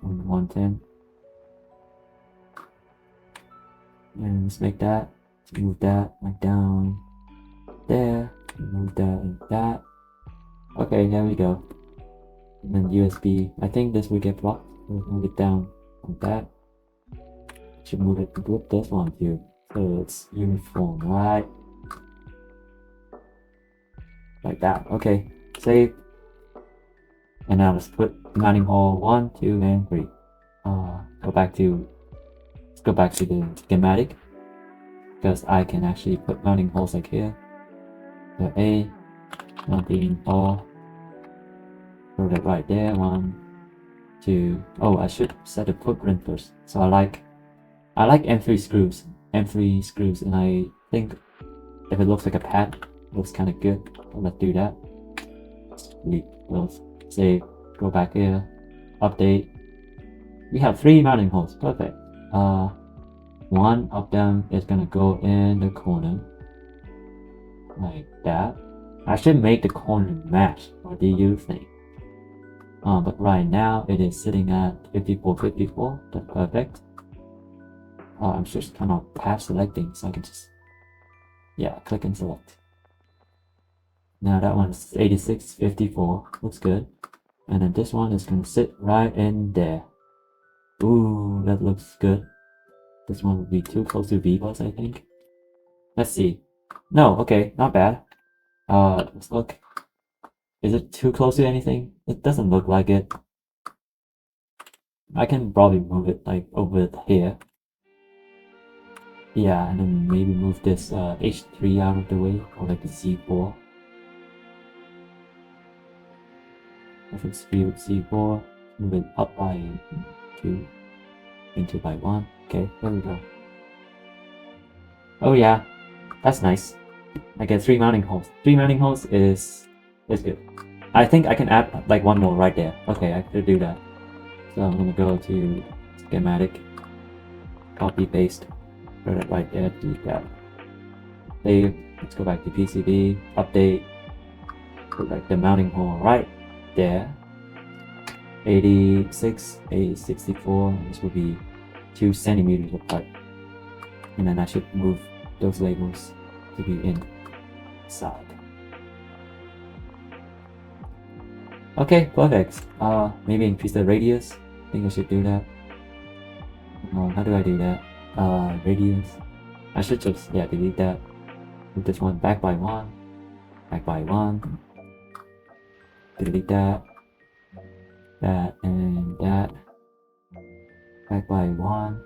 on 110. And let's make that. Let's move that like down there. Move that and that. Okay, there we go. And then USB. I think this will get blocked. We'll move it down like that. Should move it with this one too. So it's uniform, right? Like that. Okay. Save. And now let's put mounting hole 1, 2, and 3. Let's go back to the schematic, because I can actually put mounting holes like here. So A, mounting hole. Put it right there. 1, 2. Oh, I should set the footprint first. So I like M3 screws. M3 screws, and I think if it looks like a pad, it looks kind of good. So let's do that. Delete those. Save. Go back here. Update. We have 3 mounting holes. Perfect. One of them is gonna go in the corner, like that. I should make the corner match. What do you think? But right now it is sitting at 54. That's perfect. I'm just kind of half selecting, so I can just, yeah, click and select. Now that one's 8654, looks good. And then this one is gonna sit right in there. Ooh, that looks good. This one would be too close to V plus, I think. Let's see. No, okay, not bad. Let's look. Is it too close to anything? It doesn't look like it. I can probably move it like over here. Yeah, and then maybe move this H3 out of the way, or like the C4. Reference field C4, move it up by 2, and 2 by 1. Okay, there we go. Oh yeah, that's nice. I get 3 mounting holes. 3 mounting holes is good. I think I can add like 1 more right there. Okay, I could do that. So I'm gonna go to schematic, copy paste, put it right there, delete that. Save. Let's go back to PCB, update, put like the mounting hole right there. 86, 64. This will be 2 centimeters apart. And then I should move those labels to be inside. Okay, perfect. Maybe increase the radius. I think I should do that. How do I do that? Radius. I should just, yeah, delete that. Move this one back by 1. Back by 1. Delete that. That and that. Back by 1.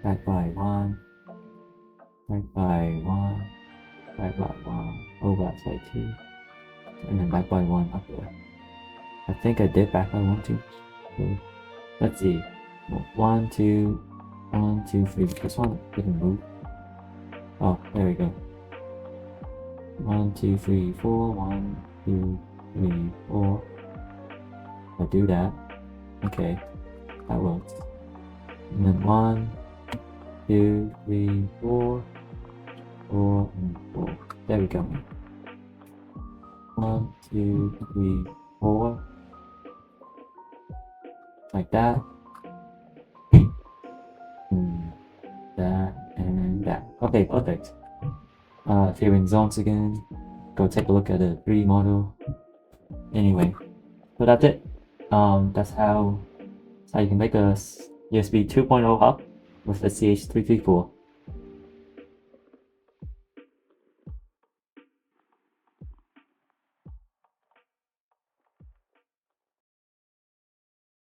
Back by 1. Back by 1. Back by 1. Oh, that's by 2. And then back by 1 up there. I think I did back by 1 too. So let's see. 1, 2, 1, 2, 3. This one didn't move. Oh, there we go. 1, 2, 3, 4. 1, 2, 3, 4. I'll do that. Okay, that works. And then 1, 2, 3, 4. 4 and 4. There we go. 1, 2, 3, 4. Like that. And that and that. Okay, perfect. Viewing zones again. Go take a look at the 3D model. Anyway, so that's it. That's how So you can make a USB 2.0 hub with the CH334.